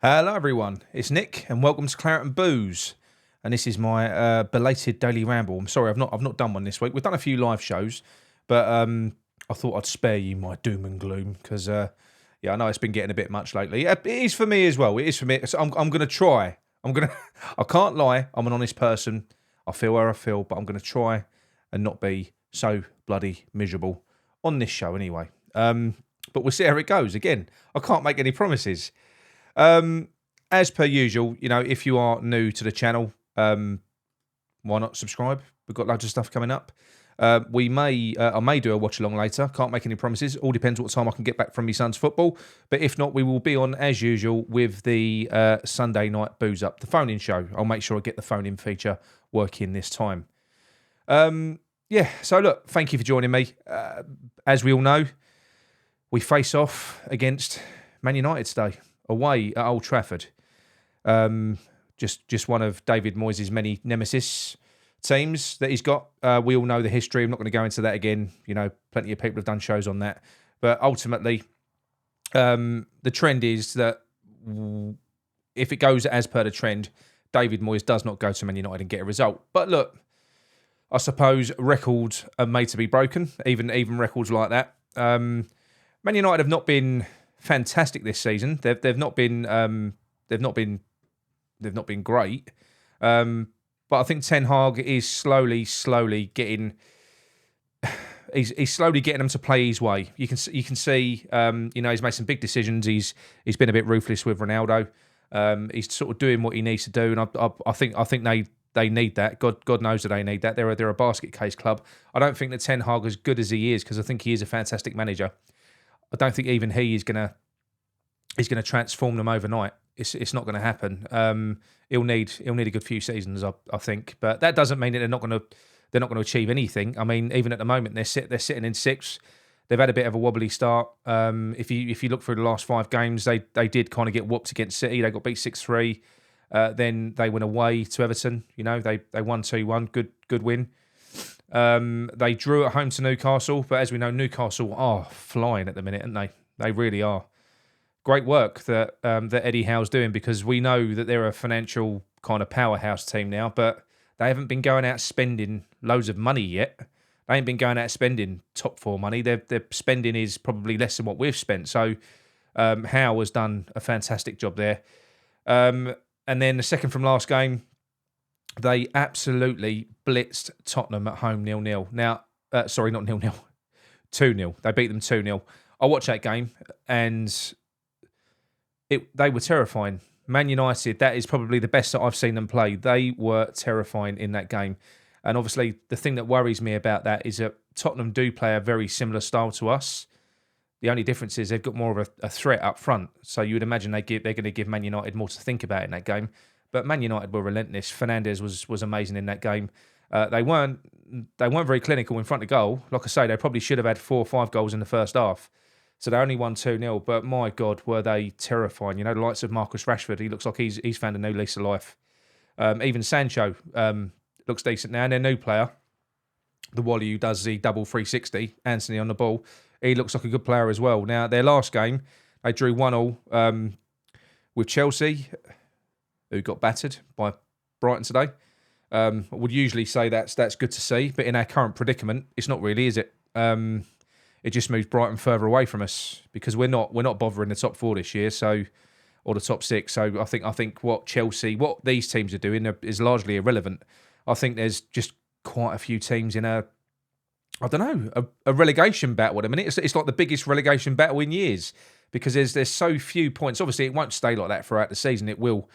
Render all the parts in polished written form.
Hello everyone, it's Nick and welcome to Claret and Booze. And this is my belated daily ramble. I'm sorry, I've not done one this week. We've done a few live shows, but I thought I'd spare you my doom and gloom because I know it's been getting a bit much lately. It is for me as well. It is for me. So I'm going to try. I can't lie. I'm an honest person. I feel where I feel, but I'm going to try and not be so bloody miserable on this show anyway. But we'll see how it goes. Again, I can't make any promises. As per usual, if you are new to the channel, why not subscribe? We've got loads of stuff coming up. I may do a watch along later. Can't make any promises. All depends what time I can get back from my son's football. But if not, we will be on as usual with the Sunday night booze up, the phone-in show. I'll make sure I get the phone-in feature working this time. So look, thank you for joining me. As we all know, we face off against Man Utd today, away at Old Trafford. Just one of David Moyes' many nemesis teams that he's got. We all know the history. I'm not going to go into that again. Plenty of people have done shows on that. But ultimately, the trend is that if it goes as per the trend, David Moyes does not go to Man Utd and get a result. But look, I suppose records are made to be broken, even records like that. Man Utd have not been fantastic this season. They've not been great. But I think Ten Hag is slowly getting. He's slowly getting them to play his way. You can see. He's made some big decisions. He's been a bit ruthless with Ronaldo. He's sort of doing what he needs to do, and I think they need that. God knows that they need that. They're a basket case club. I don't think that Ten Hag, as good as he is, because I think he is a fantastic manager, I don't think even he is gonna transform them overnight. It's not going to happen. He'll need a good few seasons, I think. But that doesn't mean that they're not going to achieve anything. I mean, even at the moment, they're sitting in sixth. They've had a bit of a wobbly start. If you look through the last 5 games, they did kind of get whooped against City. They got beat 6-3. Then they went away to Everton. They won 2-1. Good win. They drew at home to Newcastle, but as we know, Newcastle are flying at the minute, aren't they? They really are. Great work that Eddie Howe's doing, because we know that they're a financial kind of powerhouse team now, but they haven't been going out spending loads of money yet. They ain't been going out spending top 4 money. Their spending is probably less than what we've spent. So Howe has done a fantastic job there. And then the second from last game, they absolutely blitzed Tottenham at home 0-0. Now, sorry, not 0-0, 2-0. They beat them 2-0. I watched that game and they were terrifying. Man United, that is probably the best that I've seen them play. They were terrifying in that game. And obviously, the thing that worries me about that is that Tottenham do play a very similar style to us. The only difference is they've got more of a threat up front. So you would imagine they're going to give Man United more to think about in that game. But Man United were relentless. Fernandes was amazing in that game. They weren't very clinical in front of goal. Like I say, they probably should have had 4 or 5 goals in the first half. So they only won 2-0, but my God, were they terrifying. The likes of Marcus Rashford, he looks like he's found a new lease of life. Even Sancho looks decent now, and their new player, the Wally who does the double 360, Anthony on the ball, he looks like a good player as well. Now, their last game, they drew 1-1 with Chelsea, who got battered by Brighton today. I would usually say that's good to see, but in our current predicament, it's not really, is it? It just moves Brighton further away from us, because we're not bothering the top 4 this year, or the top 6. So I think what these teams are doing is largely irrelevant. I think there's just quite a few teams in a relegation battle at the minute. It's like the biggest relegation battle in years, because there's so few points. Obviously, it won't stay like that throughout the season. It will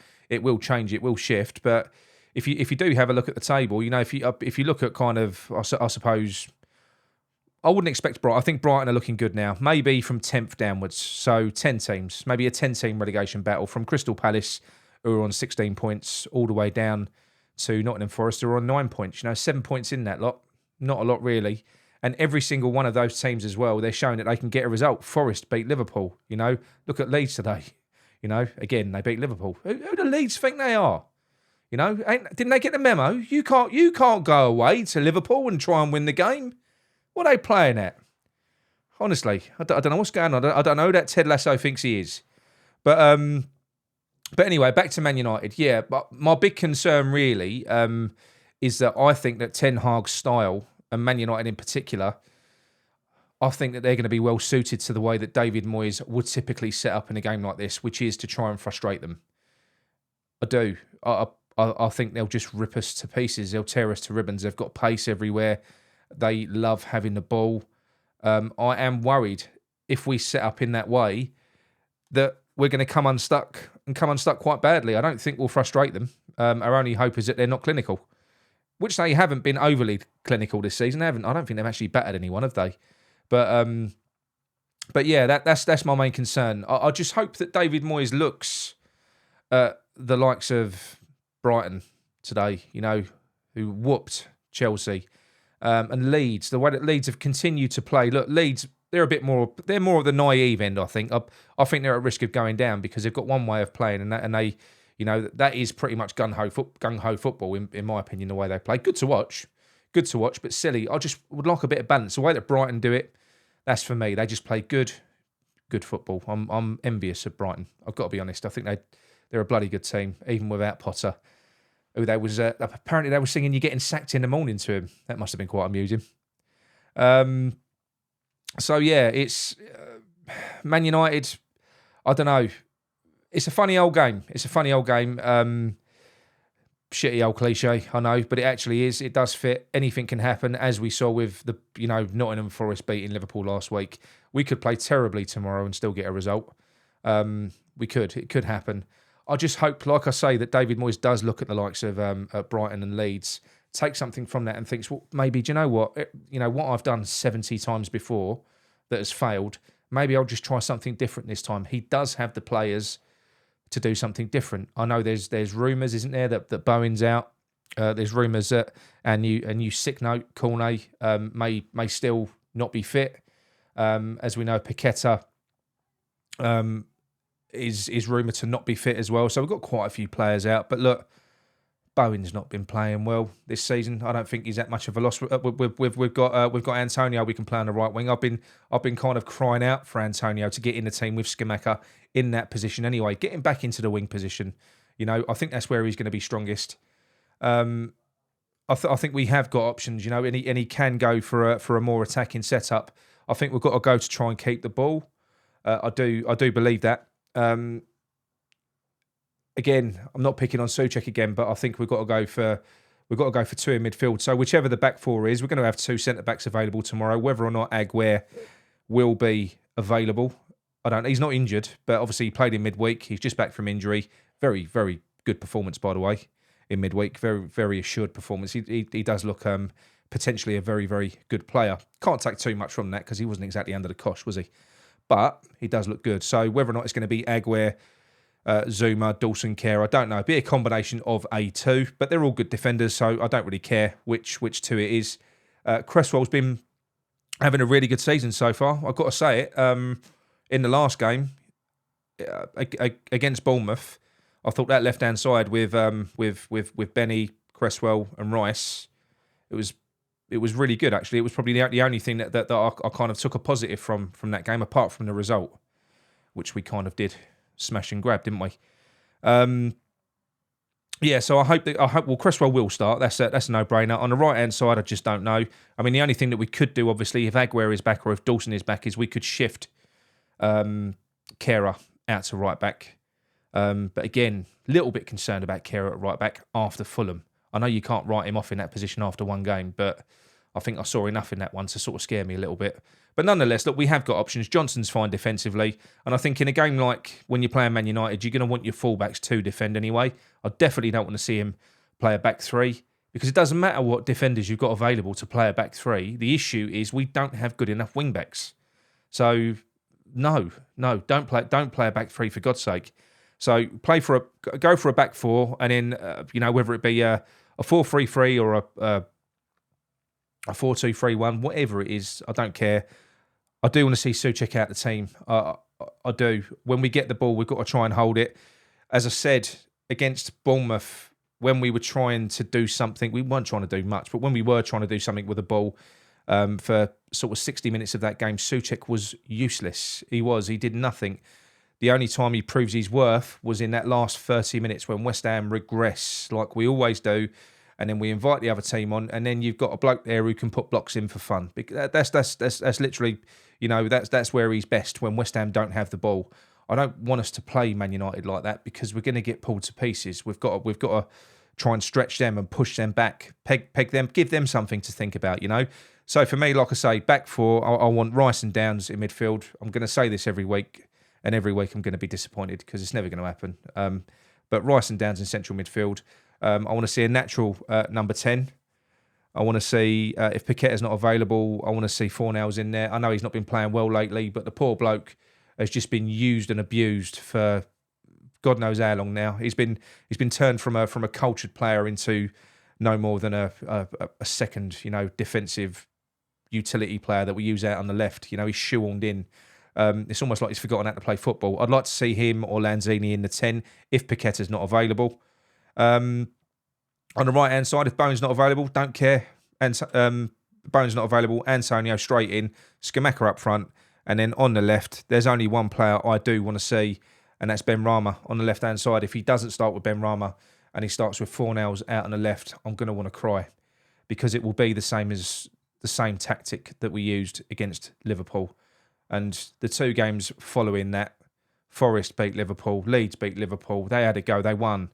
change. It will shift. But if you do have a look at the table, if you look at kind of, I suppose, I wouldn't expect Brighton. I think Brighton are looking good now. Maybe from 10th downwards. So 10 teams. Maybe a 10-team relegation battle from Crystal Palace, who are on 16 points, all the way down to Nottingham Forest, who are on 9 points. 7 points in that lot. Not a lot, really. And every single one of those teams as well, they're showing that they can get a result. Forest beat Liverpool. Look at Leeds today. Again, they beat Liverpool. Who do Leeds think they are? Didn't they get the memo? You can't go away to Liverpool and try and win the game. What are they playing at? Honestly, I don't know what's going on. I don't know who that Ted Lasso thinks he is. But But anyway, back to Man United. Yeah, but my big concern really is that I think that Ten Hag's style, and Man United in particular, I think that they're going to be well suited to the way that David Moyes would typically set up in a game like this, which is to try and frustrate them. I do. I think they'll just rip us to pieces. They'll tear us to ribbons. They've got pace everywhere. They love having the ball. I am worried if we set up in that way that we're going to come unstuck quite badly. I don't think we'll frustrate them. Our only hope is that they're not clinical, which they haven't been overly clinical this season. I don't think they've actually battered anyone, have they? But yeah, that's my main concern. I just hope that David Moyes looks at the likes of Brighton today, who whooped Chelsea, and Leeds. The way that Leeds have continued to play. Look, Leeds, they're more of the naive end. I think they're at risk of going down because they've got one way of playing, and they, that is pretty much gung ho football in my opinion. The way they play, good to watch, but silly. I just would like a bit of balance. The way that Brighton do it, that's for me. They just play good football. I'm envious of Brighton. I've got to be honest. I think they're a bloody good team, even without Potter, who they was apparently they were singing "You're Getting Sacked in the Morning" to him. That must have been quite amusing. So yeah, it's Man United. I don't know. It's a funny old game. Shitty old cliche, I know, but it actually is. It does fit. Anything can happen, as we saw with the Nottingham Forest beating Liverpool last week. We could play terribly tomorrow and still get a result. We could. It could happen. I just hope, like I say, that David Moyes does look at the likes of Brighton and Leeds, take something from that and thinks, well, maybe, do you know what? What I've done 70 times before that has failed, maybe I'll just try something different this time. He does have the players to do something different. I know there's rumours, isn't there, that Bowen's out. There's rumours that our new sick note, Cornet, may still not be fit. As we know, Paqueta is rumoured to not be fit as well. So we've got quite a few players out. But look, Bowen's not been playing well this season. I don't think he's that much of a loss. We've got Antonio. We can play on the right wing. I've been kind of crying out for Antonio to get in the team with Skamaka in that position anyway. Get him back into the wing position. I think that's where he's going to be strongest. I think we have got options. And he can go for a more attacking setup. I think we've got to go to try and keep the ball. I do believe that. Again, I'm not picking on Souček again, but I think we've got to go for two in midfield. So whichever the back four is, we're going to have two centre backs available tomorrow. Whether or not Aguirre will be available, he's not injured, but obviously he played in midweek. He's just back from injury. Very, very good performance, by the way, in midweek. Very, very assured performance. He does look potentially a very, very good player. Can't take too much from that because he wasn't exactly under the cosh, was he? But he does look good. So whether or not it's going to be Aguirre, Zuma, Dawson, Kerr, I don't know. It'd be a combination of A2, but they're all good defenders, so I don't really care which two it is. Cresswell's been having a really good season so far. I've got to say it. In the last game against Bournemouth, I thought that left-hand side with Benny, Cresswell, and Rice, it was really good. Actually, it was probably the only thing that I kind of took a positive from that game, apart from the result, which we kind of did smash and grab, didn't we? Yeah, so I hope Cresswell will start. That's a no-brainer. On the right-hand side, I just don't know. I mean, the only thing that we could do, obviously, if Aguirre is back or if Dawson is back, is we could shift Kehrer out to right back. But again, a little bit concerned about Kehrer at right back after Fulham. I know you can't write him off in that position after one game, but I think I saw enough in that one to sort of scare me a little bit. But nonetheless, look, we have got options. Johnson's fine defensively. And I think in a game like when you're playing Man United, you're going to want your fullbacks to defend anyway. I definitely don't want to see him play a back three because it doesn't matter what defenders you've got available to play a back three. The issue is we don't have good enough wing backs. So no, don't play a back three for God's sake. So go for a back four, and then whether it be a 4-3-3 or a 4-2-3-1, whatever it is, I don't care. I do want to see Souček out the team. I do. When we get the ball, we've got to try and hold it. As I said, against Bournemouth, when we were trying to do something, we weren't trying to do much, but when we were trying to do something with the ball for sort of 60 minutes of that game, Souček was useless. He did nothing. the only time he proves his worth was in that last 30 minutes when West Ham regress, like we always do, and then we invite the other team on, and then you've got a bloke there who can put blocks in for fun. That's literally, that's where he's best, when West Ham don't have the ball. I don't want us to play Man United like that, because we're going to get pulled to pieces. We've got to try and stretch them and push them back, peg them, give them something to think about, So for me, like I say, back four, I want Rice and Downs in midfield. I'm going to say this every week, and every week I'm going to be disappointed because it's never going to happen. But Rice and Downs in central midfield. I want to see a natural number 10. I want to see, if Paqueta's not available, I want to see Fornals in there. I know he's not been playing well lately, but the poor bloke has just been used and abused for God knows how long now. He's been turned from a cultured player into no more than a second, defensive utility player that we use out on the left. He's shoehorned in. It's almost like he's forgotten how to play football. I'd like to see him or Lanzini in the 10 if Paqueta's not available. On the right-hand side, if Bowen's not available, don't care. And Bowen's not available, Antonio straight in, Skamaka up front. And then on the left, there's only one player I do want to see, and that's Ben Rama on the left-hand side. If he doesn't start with Ben Rama and he starts with Fornals out on the left, I'm going to want to cry, because it will be the same tactic that we used against Liverpool. And the two games following that, Forest beat Liverpool, Leeds beat Liverpool. They had a go, they won.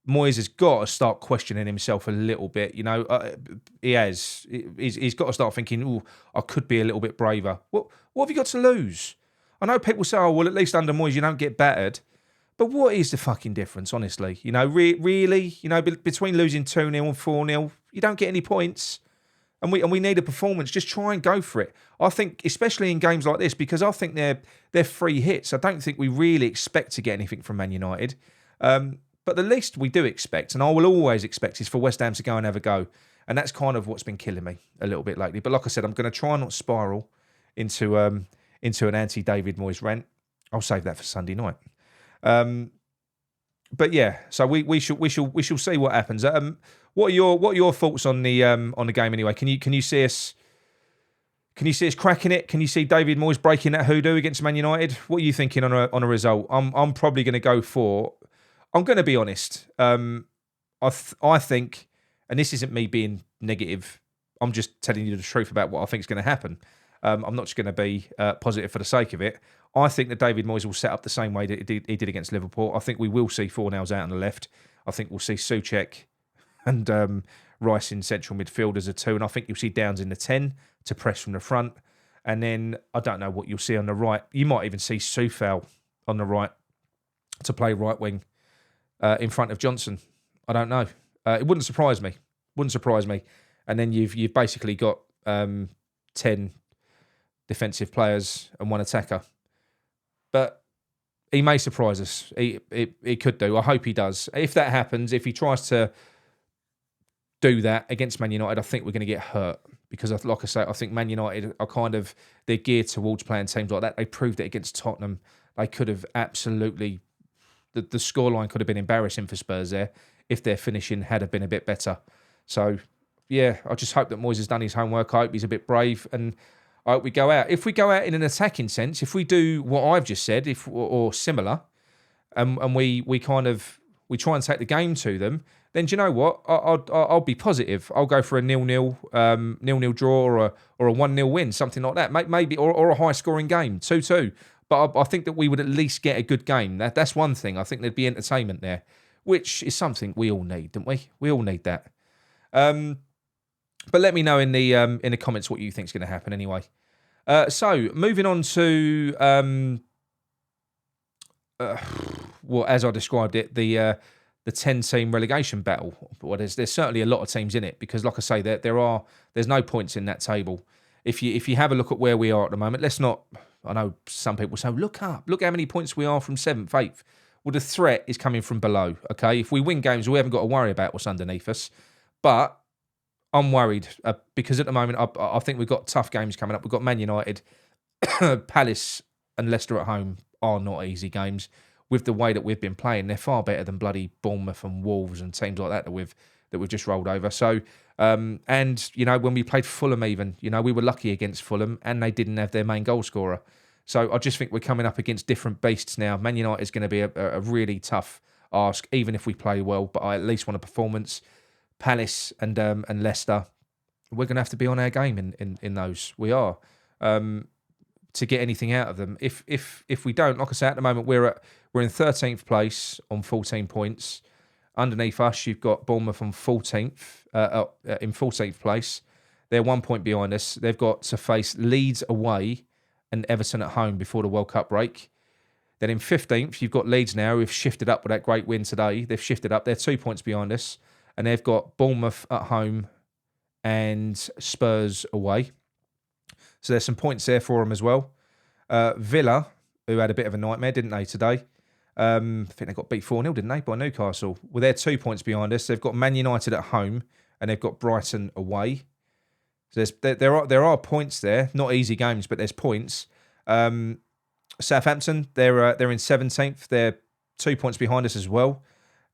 Moyes has got to start questioning himself a little bit. He has. He's got to start thinking, "Oh, I could be a little bit braver." What have you got to lose? I know people say, "Oh, well, at least under Moyes you don't get battered." But what is the fucking difference, honestly? Really, between losing 2-0 and 4-0, you don't get any points. And we need a performance. Just try and go for it. I think, especially in games like this, because I think they're free hits. I don't think we really expect to get anything from Man United. But the least we do expect, and I will always expect, is for West Ham to go and have a go. And that's kind of what's been killing me a little bit lately. But like I said, I'm going to try and not spiral into an anti-David Moyes rant. I'll save that for Sunday night. But yeah, so we shall see what happens. What are your thoughts on the game anyway? Can you see us? Can you see us cracking it? Can you see David Moyes breaking that hoodoo against Man United? What are you thinking on a result? I'm probably going to go for. I'm going to be honest. I think, and this isn't me being negative. I'm just telling you the truth about what I think is going to happen. I'm not just going to be positive for the sake of it. I think that David Moyes will set up the same way that he did against Liverpool. I think we will see Fornals out on the left. I think we'll see Souček and Rice in central midfield as a 2. And I think you'll see Downs in the 10 to press from the front. And then I don't know what you'll see on the right. You might even see Soufal on the right to play right wing in front of Johnson. I don't know. It wouldn't surprise me. And then you've basically got 10 defensive players and 1 attacker. But he may surprise us. He could do. I hope he does. If that happens, if he tries to do that against Man United, I think we're going to get hurt. Because, like I say, I think Man United are they're geared towards playing teams like that. They proved it against Tottenham. They could have absolutely... The scoreline could have been embarrassing for Spurs there if their finishing had been a bit better. So, yeah, I just hope that Moyes has done his homework. I hope he's a bit brave, and I hope we go out. If we go out in an attacking sense, if we do what I've just said, or similar, and we try and take the game to them, then do you know what? I'll be positive. I'll go for a 0-0 draw or a 1-0 win, something like that. Maybe or a high scoring game, 2-2. But I think that we would at least get a good game. That's one thing. I think there'd be entertainment there, which is something we all need, don't we? We all need that. But let me know in the comments what you think is going to happen anyway. So moving on to as I described it, the 10-team relegation battle. Well, there's certainly a lot of teams in it, because, like I say, there's no points in that table. If you have a look at where we are at the moment, let's not. I know some people say, look up, look how many points we are from 7th, 8th. Well, the threat is coming from below, okay? If we win games, we haven't got to worry about what's underneath us. But I'm worried because at the moment, I think we've got tough games coming up. We've got Man United, Palace and Leicester at home are not easy games. With the way that we've been playing, they're far better than bloody Bournemouth and Wolves and teams like that that we've just rolled over. So, and, when we played Fulham even, we were lucky against Fulham and they didn't have their main goal scorer. So I just think we're coming up against different beasts now. Man United is going to be a really tough ask, even if we play well, but I at least want a performance. Palace and Leicester, we're going to have to be on our game in those. We are. To get anything out of them. If we don't, like I say, at the moment we're in 13th place on 14 points. Underneath us, you've got Bournemouth on 14th in 14th place. They're 1 point behind us. They've got to face Leeds away and Everton at home before the World Cup break. Then in 15th, you've got Leeds now, who've shifted up with that great win today. They've shifted up. They're 2 points behind us. And they've got Bournemouth at home and Spurs away. So there's some points there for them as well. Villa, who had a bit of a nightmare, didn't they, today? I think they got beat 4-0, didn't they, by Newcastle? Well, they're 2 points behind us. They've got Man United at home and they've got Brighton away. So there are points there. Not easy games, but there's points. Southampton, they're in 17th. They're 2 points behind us as well.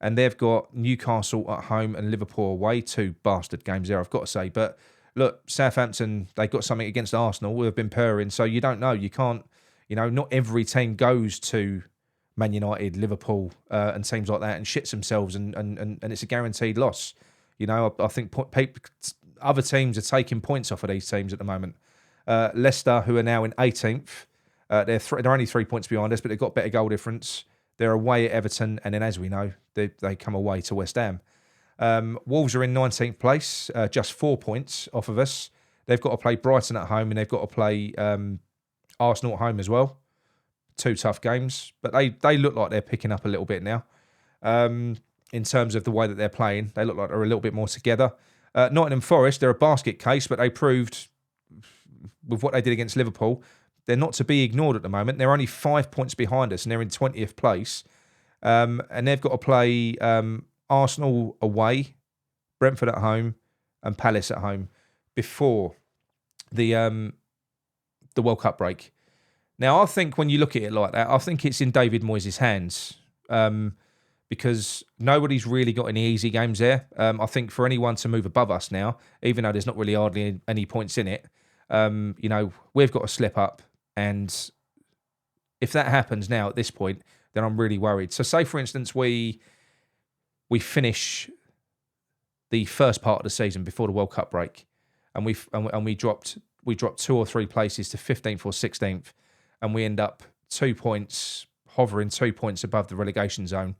And they've got Newcastle at home and Liverpool away. 2 bastard games there, I've got to say. But look, Southampton, they got something against Arsenal who have been purring. So you don't know. You can't, not every team goes to Man United, Liverpool, and teams like that and shits themselves and it's a guaranteed loss. I think other teams are taking points off of these teams at the moment. Leicester, who are now in 18th, they're only 3 points behind us, but they've got better goal difference. They're away at Everton, and then, as we know, they come away to West Ham. Wolves are in 19th place, just 4 points off of us. They've got to play Brighton at home, and they've got to play Arsenal at home as well. 2 tough games, but they look like they're picking up a little bit now. In terms of the way that they're playing, they look like they're a little bit more together. Nottingham Forest, they're a basket case, but they proved with what they did against Liverpool, they're not to be ignored at the moment. They're only 5 points behind us, and they're in 20th place. And they've got to play Arsenal away, Brentford at home, and Palace at home before the World Cup break. Now, I think when you look at it like that, I think it's in David Moyes' hands because nobody's really got any easy games there. I think for anyone to move above us now, even though there's not really hardly any points in it, we've got to slip up. And if that happens now at this point, then I'm really worried. So say, for instance, we finish the first part of the season before the World Cup break and we dropped 2 or 3 places to 15th or 16th, and we end up 2 points, hovering 2 points above the relegation zone.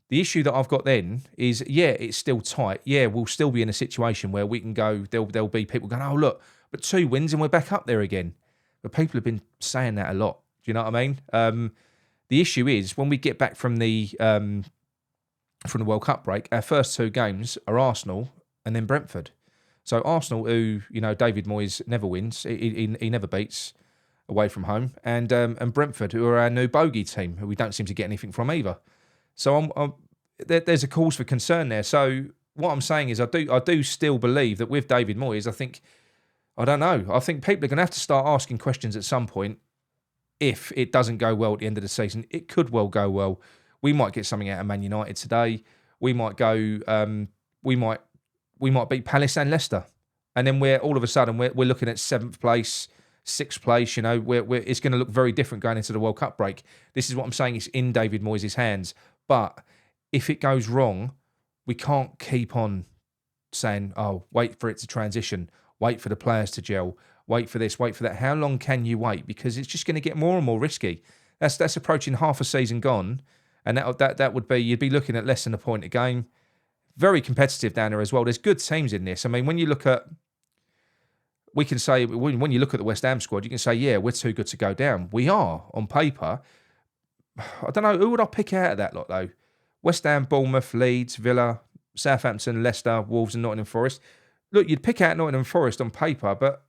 The issue that I've got then is, it's still tight. Yeah, we'll still be in a situation where we can go, there'll be people going, oh, look, but 2 wins and we're back up there again. But people have been saying that a lot. Do you know what I mean? The issue is when we get back from the World Cup break, our first 2 games are Arsenal and then Brentford. So Arsenal, who, David Moyes never wins, he never beats away from home, and Brentford, who are our new bogey team, who we don't seem to get anything from either. So there's a cause for concern there. So what I'm saying is I do still believe that with David Moyes, I don't know. I think people are going to have to start asking questions at some point. If it doesn't go well at the end of the season, it could well go well. We might get something out of Man United today. We might go. We might beat Palace and Leicester, and then we're all of a sudden we're looking at 7th place, 6th place. It's going to look very different going into the World Cup break. This is what I'm saying. It's in David Moyes' hands. But if it goes wrong, we can't keep on saying, "Oh, wait for it to transition. Wait for the players to gel. Wait for this, wait for that." How long can you wait? Because it's just going to get more and more risky. That's approaching half a season gone, and that would be, you'd be looking at less than a point a game. Very competitive down there as well. There's good teams in this. I mean, when you look at, we can say when you look at the West Ham squad, you can say, yeah, we're too good to go down. We are on paper. I don't know, who would I pick out of that lot though? West Ham, Bournemouth, Leeds, Villa, Southampton, Leicester, Wolves, and Nottingham Forest. Look, you'd pick out Nottingham Forest on paper, but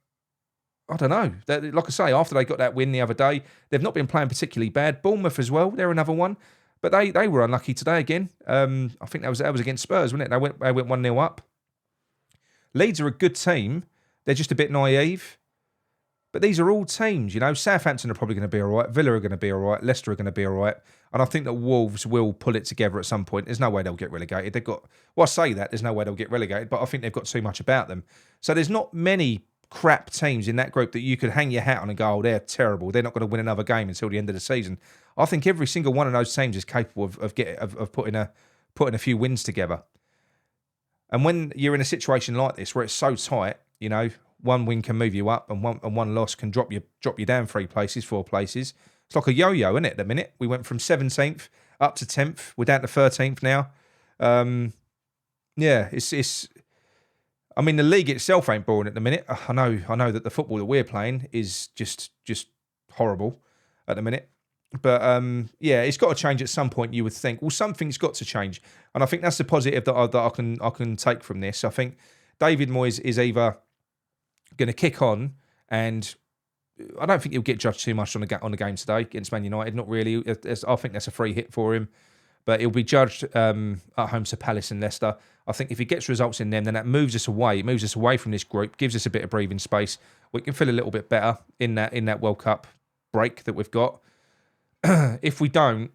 I don't know. Like I say, after they got that win the other day, they've not been playing particularly bad. Bournemouth as well, they're another one. But they were unlucky today again. I think that was against Spurs, wasn't it? They went 1-0 up. Leeds are a good team. They're just a bit naive. But these are all teams, Southampton are probably going to be all right. Villa are going to be all right. Leicester are going to be all right. And I think that Wolves will pull it together at some point. There's no way they'll get relegated. I say that, there's no way they'll get relegated, but I think they've got too much about them. So there's not many crap teams in that group that you could hang your hat on and go, oh, they're terrible. They're not going to win another game until the end of the season. I think every single one of those teams is capable of putting a few wins together. And when you're in a situation like this where it's so tight, you know, one win can move you up and one loss can drop you down 3 places, 4 places. It's like a yo-yo, isn't it, at the minute? We went from 17th up to 10th. We're down to 13th now. It's I mean, the league itself ain't boring at the minute. I know that the football that we're playing is just horrible at the minute. But it's got to change at some point. You would think, well, something's got to change, and I think that's the positive that I can take from this. I think David Moyes is either going to kick on, and I don't think he'll get judged too much on the game today against Man United. Not really. I think that's a free hit for him, but he'll be judged at home to Palace and Leicester. I think if he gets results in them, then that moves us away. It moves us away from this group, gives us a bit of breathing space. We can feel a little bit better in that World Cup break that we've got. If we don't,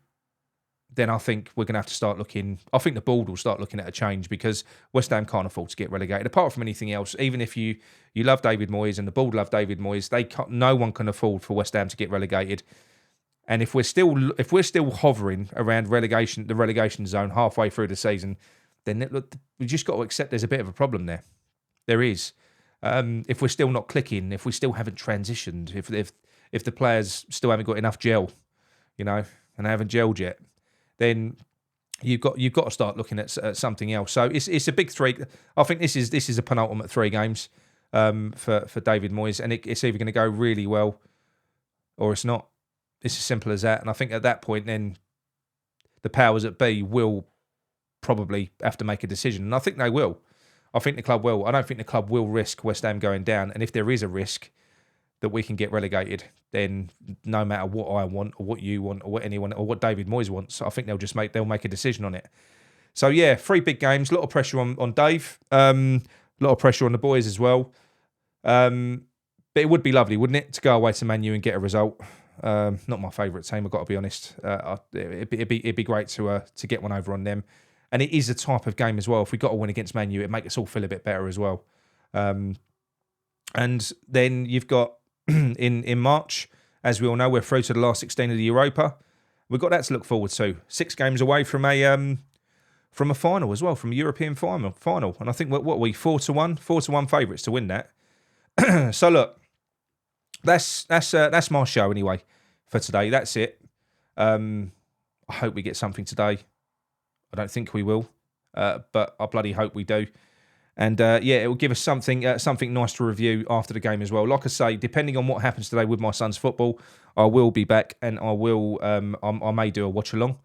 then I think we're going to have to start looking. I think the board will start looking at a change because West Ham can't afford to get relegated. Apart from anything else, even if you love David Moyes and the board love David Moyes, no one can afford for West Ham to get relegated. And if we're still hovering around the relegation zone halfway through the season, then we just got to accept there's a bit of a problem there. There is. If we're still not clicking, if we still haven't transitioned, if the players still haven't got enough gel, you know, and they haven't gelled yet, then you've got to start looking at something else. So it's a big 3. I think this is a penultimate 3 games for David Moyes, and it's either going to go really well or it's not. It's as simple as that. And I think at that point, then the powers that be will probably have to make a decision, and I think they will. I think the club will. I don't think the club will risk West Ham going down, and if there is a risk that we can get relegated, then no matter what I want or what you want or what anyone or what David Moyes wants, I think they'll make a decision on it. So yeah, 3 big games, a lot of pressure on Dave, a lot of pressure on the boys as well. But it would be lovely, wouldn't it, to go away to Man U and get a result? Not my favourite team, I've got to be honest. It'd be great to get one over on them, and it is a type of game as well. If we got a win against Man U, it'd make us all feel a bit better as well. And then you've got in March, as we all know, we're through to the last 16 of the Europa. We've got that to look forward to. 6 games away from a final as well, from a European final. And I think what are we 4-1 favourites to win that. So look, that's my show anyway for today. That's it. I hope we get something today. I don't think we will, but I bloody hope we do. And it will give us something nice to review after the game as well. Like I say, depending on what happens today with my son's football, I will be back and I may do a watch along.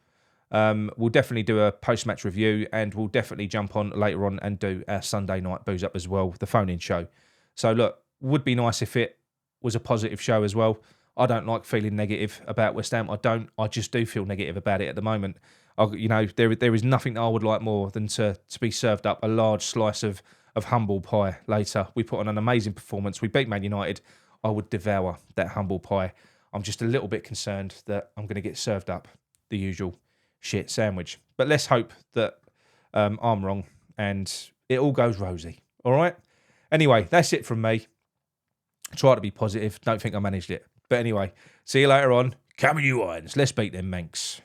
We'll definitely do a post-match review, and we'll definitely jump on later on and do our Sunday night booze up as well, the phone-in show. So look, would be nice if it was a positive show as well. I don't like feeling negative about West Ham. I just do feel negative about it at the moment. There is nothing that I would like more than to be served up a large slice of humble pie later. We put on an amazing performance. We beat Man United. I would devour that humble pie. I'm just a little bit concerned that I'm going to get served up the usual shit sandwich. But let's hope that I'm wrong and it all goes rosy. All right? Anyway, that's it from me. Try to be positive. Don't think I managed it. But anyway, see you later on. Come on, you irons. Let's beat them Manx.